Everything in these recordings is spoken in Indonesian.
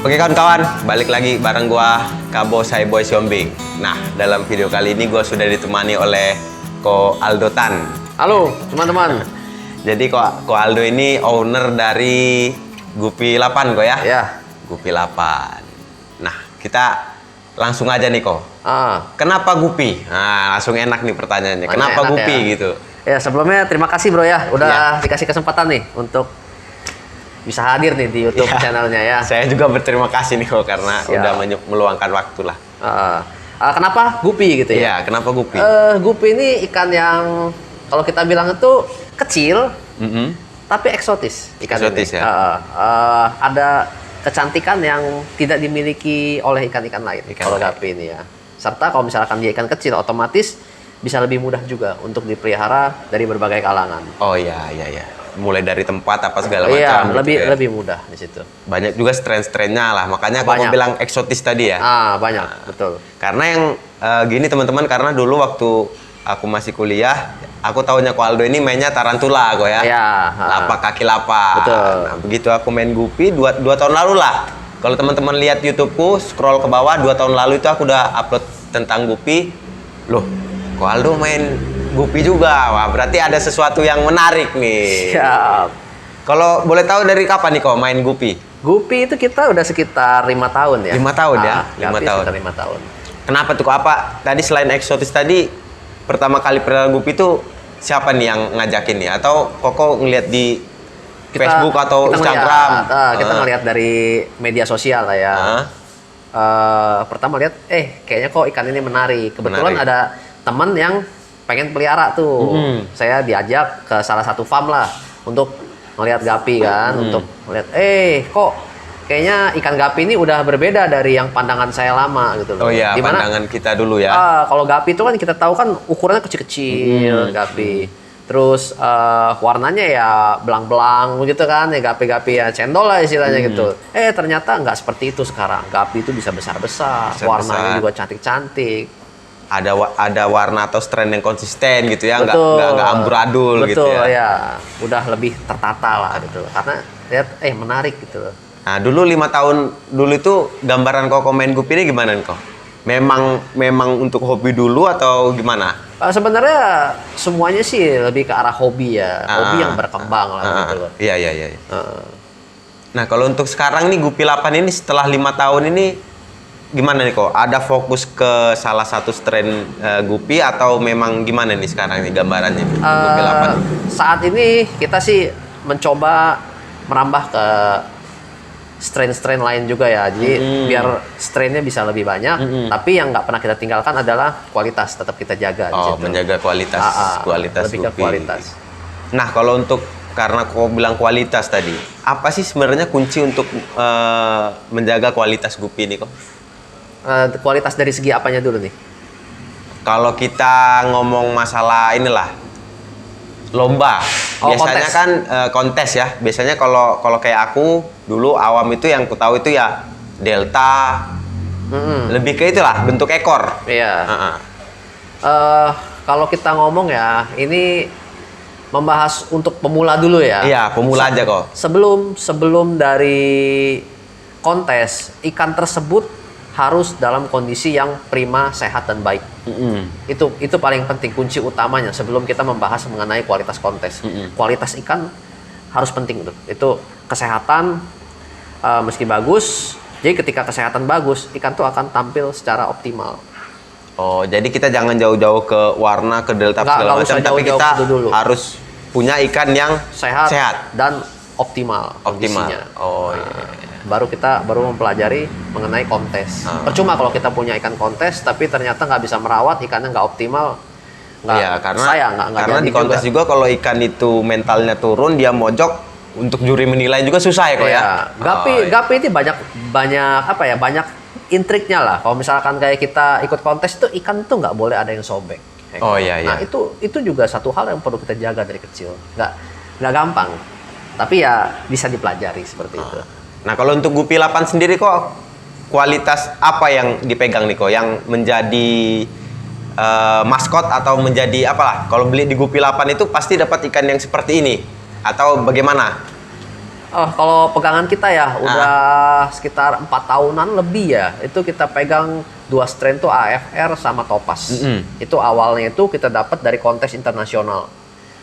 Oke kawan-kawan, balik lagi bareng gua Kabo Boy Siombing. Nah, dalam video kali ini gua sudah ditemani oleh Ko Aldo Tan. Halo teman-teman. Jadi Ko Aldo ini owner dari Gupi 8 Ko ya? Ya. Gupi 8. Nah, kita langsung aja nih Ko. Kenapa Gupi? Nah, langsung enak nih pertanyaannya. Kenapa Gupi ya? gitu? Ya, sebelumnya terima kasih bro ya, udah dikasih kesempatan nih untuk bisa hadir nih di YouTube channelnya ya. Saya juga berterima kasih nih Ko karena udah meluangkan waktu lah. Kenapa Gupi gitu ya? Iya, kenapa Gupi? Gupi ini ikan yang kalau kita bilang itu kecil, tapi eksotis. Ikan eksotis ini. ya? Ada kecantikan yang tidak dimiliki oleh ikan-ikan lain kalau Gupi ini ya. Serta kalau misalkan dia ikan kecil, otomatis bisa lebih mudah juga untuk dipelihara dari berbagai kalangan. Oh iya. Mulai dari tempat apa segala macam. Iya, gitu lebih mudah di situ. Banyak juga strain-strainnya lah, makanya aku bilang eksotis tadi ya. Banyak, betul. Karena yang gini teman-teman, karena dulu waktu aku masih kuliah, aku tahunya Ko Aldo ini mainnya tarantula kok ya. Iya. Lapak kaki lapak. Betul. Nah, begitu aku main Gupi 2 tahun lalu lah. Kalau teman-teman lihat YouTubeku, scroll ke bawah 2 tahun lalu itu aku udah upload tentang Gupi. Loh, Ko Aldo main Gupi juga. Wah, berarti ada sesuatu yang menarik nih. Siap. Kalau boleh tahu dari kapan nih kok main Gupi? Gupi itu kita udah sekitar 5 tahun ya. 5 tahun ya? 5 tahun. Sekitar 5 tahun. Kenapa tuh kok? Apa? Tadi selain eksotis tadi, pertama kali perihal Gupi itu siapa nih yang ngajakin nih? Atau Koko ngeliat di Facebook atau Instagram? Kita ngeliat dari media sosial lah ya. Pertama lihat, kayaknya kok ikan ini menarik. Kebetulan ada teman yang pengen pelihara tuh. Saya diajak ke salah satu farm lah untuk ngeliat Gupi kan, untuk ngeliat kok kayaknya ikan Gupi ini udah berbeda dari yang pandangan saya lama gitu loh. Oh iya, dimana, pandangan kita dulu ya. Kalau Gupi itu kan kita tahu kan ukurannya kecil-kecil Gupi. Terus warnanya ya belang-belang gitu kan, ya Gupi ya cendol lah istilahnya gitu. Ternyata nggak seperti itu sekarang. Gupi itu bisa besar-besar, warnanya juga cantik-cantik. Ada warna atau strain yang konsisten gitu ya, nggak amburadul gitu ya. Betul ya, udah lebih tertata lah gitu. Karena lihat menarik gitu. Nah dulu 5 tahun dulu itu gambaran Koko main Gupi ini gimana kok? Memang untuk hobi dulu atau gimana? Sebenarnya semuanya sih lebih ke arah hobi ya, hobi yang berkembang lah gitu. Iya. Nah kalau untuk sekarang nih Gupi 8 ini setelah 5 tahun ini gimana nih kok? Ada fokus ke salah satu strain Gupi atau memang gimana nih sekarang nih gambarannya Gupi 8? Saat ini kita sih mencoba merambah ke strain-strain lain juga ya. Jadi biar strainnya bisa lebih banyak, tapi yang nggak pernah kita tinggalkan adalah kualitas, tetap kita jaga. Menjaga kualitas lebih Gupi. ke kualitas. Nah kalau untuk karena kau bilang kualitas tadi, apa sih sebenarnya kunci untuk menjaga kualitas Gupi ini kok? Kualitas dari segi apanya dulu nih? Kalau kita ngomong masalah inilah lomba, biasanya kontes. Kan kontes ya. Biasanya kalau kayak aku dulu awam itu yang ku tahu itu ya delta, lebih ke itulah bentuk ekor. Iya. Kalau kita ngomong ya, ini membahas untuk pemula dulu ya. Iya, pemula aja kok. Sebelum dari kontes, ikan tersebut harus dalam kondisi yang prima, sehat dan baik. Itu paling penting, kunci utamanya sebelum kita membahas mengenai kualitas kontes. Kualitas ikan harus penting tuh. Itu kesehatan meski bagus. Jadi ketika kesehatan bagus, ikan tuh akan tampil secara optimal. Oh, jadi kita jangan jauh-jauh ke warna, ke delta segala macam, tapi kita harus punya ikan yang sehat dan optimal kondisinya. Oh iya. Baru kita mempelajari mengenai kontes. Percuma kalau kita punya ikan kontes tapi ternyata nggak bisa merawat, ikannya nggak optimal. Karena di kontes juga kalau ikan itu mentalnya turun, dia mojok, untuk juri menilai juga susah ya kok ya. Gupi ini banyak intriknya lah. Kalau misalkan kayak kita ikut kontes itu ikan tuh nggak boleh ada yang sobek. Nah itu juga satu hal yang perlu kita jaga dari kecil. Nggak gampang. Tapi ya bisa dipelajari seperti itu. Nah kalau untuk Gupi 8 sendiri kok kualitas apa yang dipegang nih kok yang menjadi maskot atau menjadi apalah? Kalau beli di Gupi 8 itu pasti dapat ikan yang seperti ini atau bagaimana? Kalau pegangan kita ya udah sekitar 4 tahunan lebih ya. Itu kita pegang 2 strain tuh AFR sama Topaz. Itu awalnya itu kita dapat dari kontes internasional.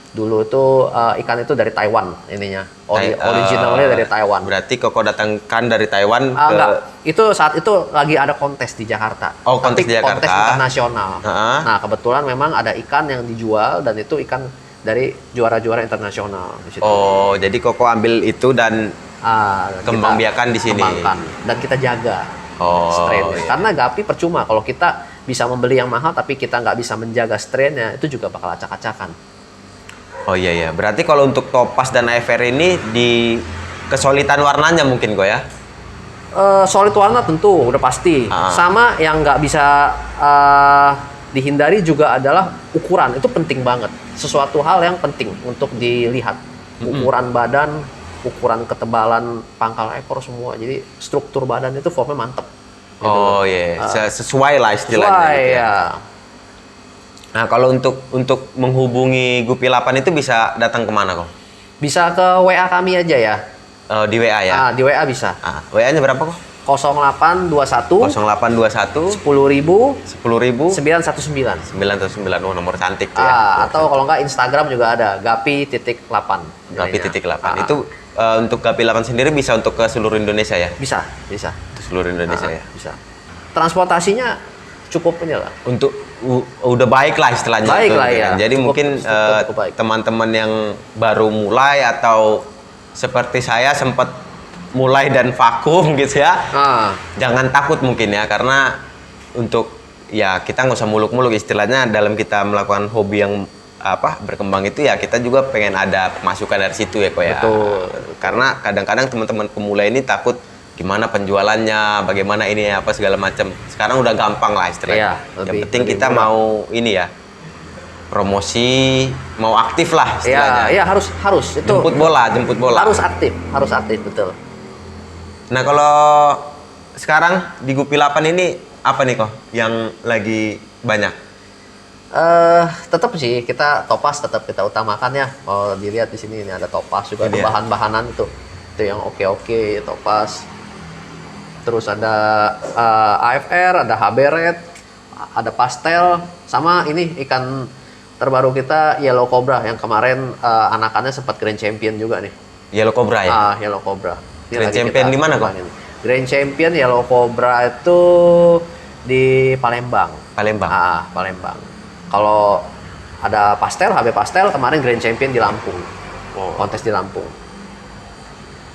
Dulu itu ikan itu dari Taiwan ininya. Originalnya dari Taiwan. Berarti Koko datangkan dari Taiwan ke... Enggak. Itu saat itu lagi ada kontes di Jakarta. Oh, kontes di Jakarta. Kontes internasional. Nah, kebetulan memang ada ikan yang dijual dan itu ikan dari juara-juara internasional di situ. Oh, jadi Koko ambil itu dan kembang biakan di sini. Kembangkan dan kita jaga strainnya. Iya. Karena Gapi percuma kalau kita bisa membeli yang mahal tapi kita nggak bisa menjaga strainnya, itu juga bakal acak-acakan. Oh iya, berarti kalau untuk Topaz dan AFR ini di kesulitan warnanya mungkin kok ya? Solid warna tentu udah pasti. Sama yang nggak bisa dihindari juga adalah ukuran. Itu penting banget. Sesuatu hal yang penting untuk dilihat. Ukuran badan, ukuran ketebalan pangkal ekor semua. Jadi struktur badan itu formnya mantep. Gitu. Oh iya, sesuai lah istilahnya. Sesuai gitu ya. Nah, kalau untuk menghubungi Gupi 8 itu bisa datang kemana kok? Bisa ke WA kami aja ya. Di WA ya? Di WA bisa. WA-nya berapa kok? 0821 0821 10.000 10.000 919. 919. Oh, nomor cantik tuh ya. Atau kalau nggak Instagram juga ada Gapi.8. Gapi.8. Itu untuk Gapi 8 sendiri bisa untuk ke seluruh Indonesia ya? Bisa. Untuk seluruh Indonesia ya? Bisa. Transportasinya cukup inilah. Untuk udah baik lah istilahnya. Baik lah ya. Jadi cukup, mungkin cukup baik. teman-teman yang baru mulai atau seperti saya sempat mulai dan vakum gitu ya. Jangan takut mungkin ya, karena untuk ya kita nggak usah muluk-muluk istilahnya dalam kita melakukan hobi yang berkembang itu ya kita juga pengen ada pemasukan dari situ ya kok ya. Betul. Karena kadang-kadang teman-teman pemula ini takut gimana penjualannya, bagaimana ini apa segala macam. Sekarang udah gampang lah istilahnya. Yang penting kita murah. Mau ini ya promosi, mau aktif lah istilahnya. Iya harus itu. Jemput bola. Harus aktif betul. Nah kalau sekarang di Gupi 8 ini apa nih kok yang lagi banyak? Tetap sih kita Topaz tetap kita utamakan ya. Kalau dilihat di sini ini ada Topaz juga, ada bahan-bahanan itu yang oke Topaz. Terus ada AFR, ada HB Red, ada pastel, sama ini ikan terbaru kita Yellow Cobra yang kemarin anakannya sempat Grand Champion juga nih. Yellow Cobra ya? Yellow Cobra. Grand Champion di mana kok? Grand Champion Yellow Cobra itu di Palembang. Palembang. Kalau ada pastel, HB pastel kemarin Grand Champion di Lampung. Kontes di Lampung.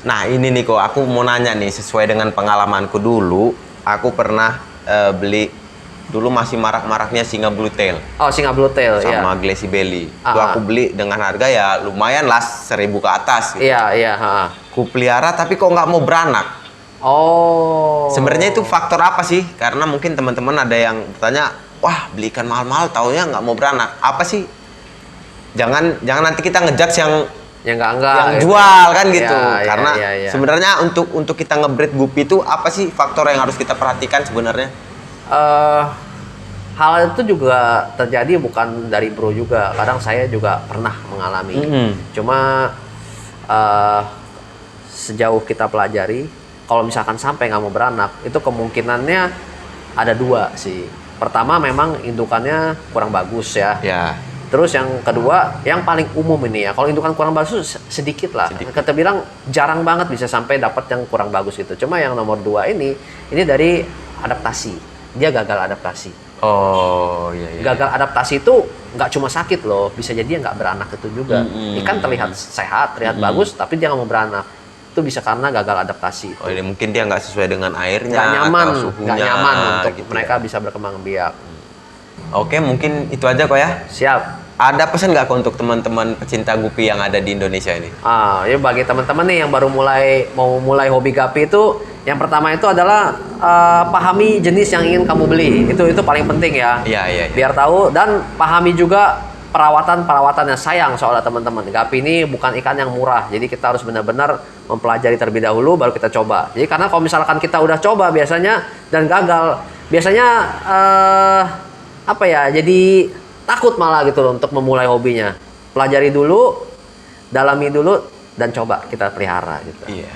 Nah ini nih kok, aku mau nanya nih sesuai dengan pengalamanku dulu, aku pernah beli dulu masih marak-maraknya Singa Blue Tail. Singa Blue Tail sama Glassy Belly. Itu aku beli dengan harga ya lumayan lah 1.000 ke atas. Gitu. Iya. Ku pelihara tapi kok nggak mau beranak. Sebenarnya itu faktor apa sih? Karena mungkin teman-teman ada yang bertanya, wah beli ikan mahal-mahal taunya nggak mau beranak. Apa sih? Jangan nanti kita ngejudge yang enggak yang jual kan gitu. Ya, karena sebenarnya untuk kita ngebreed gupi itu apa sih faktor yang harus kita perhatikan sebenarnya? Hal itu juga terjadi bukan dari bro juga. Kadang saya juga pernah mengalami. Cuma sejauh kita pelajari, kalau misalkan sampai nggak mau beranak, itu kemungkinannya ada 2 sih. Pertama memang indukannya kurang bagus ya. Terus yang kedua, yang paling umum ini ya, kalau indukan kurang bagus sedikit lah. Kita bilang jarang banget bisa sampai dapat yang kurang bagus gitu. Cuma yang nomor 2 ini dari adaptasi. Dia gagal adaptasi. Gagal adaptasi itu nggak cuma sakit loh, bisa jadi dia nggak beranak itu juga. Ikan terlihat sehat, terlihat bagus, tapi dia nggak mau beranak. Itu bisa karena gagal adaptasi. Ini mungkin dia nggak sesuai dengan airnya, nggak nyaman untuk gitu mereka bisa berkembang biak. Oke, mungkin itu aja kok ya. Siap. Ada pesan nggak untuk teman-teman pecinta gupi yang ada di Indonesia ini? Ya bagi teman-teman nih yang baru mau mulai hobi gupi itu, yang pertama itu adalah pahami jenis yang ingin kamu beli. Itu paling penting ya. Iya. Biar tahu, dan pahami juga perawatan yang sayang soalnya teman-teman. Gupi ini bukan ikan yang murah. Jadi kita harus benar-benar mempelajari terlebih dahulu baru kita coba. Jadi karena kalau misalkan kita udah coba biasanya dan gagal, biasanya jadi takut malah gitu loh untuk memulai hobinya. Pelajari dulu, dalami dulu, dan coba kita pelihara gitu. Iya.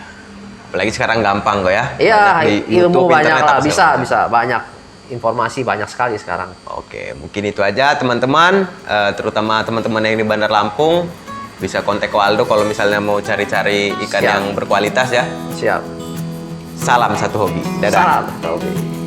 Apalagi sekarang gampang kok ya. Iya, Banyak di ilmu YouTube, banyak internet, lah, apa segala macam. bisa banyak informasi banyak sekali sekarang. Oke, mungkin itu aja teman-teman, terutama teman-teman yang di Bandar Lampung bisa kontak ke Aldo kalau misalnya mau cari-cari ikan Siap. yang berkualitas ya. Siap. Salam satu hobi. Dadah. Salam. Oke.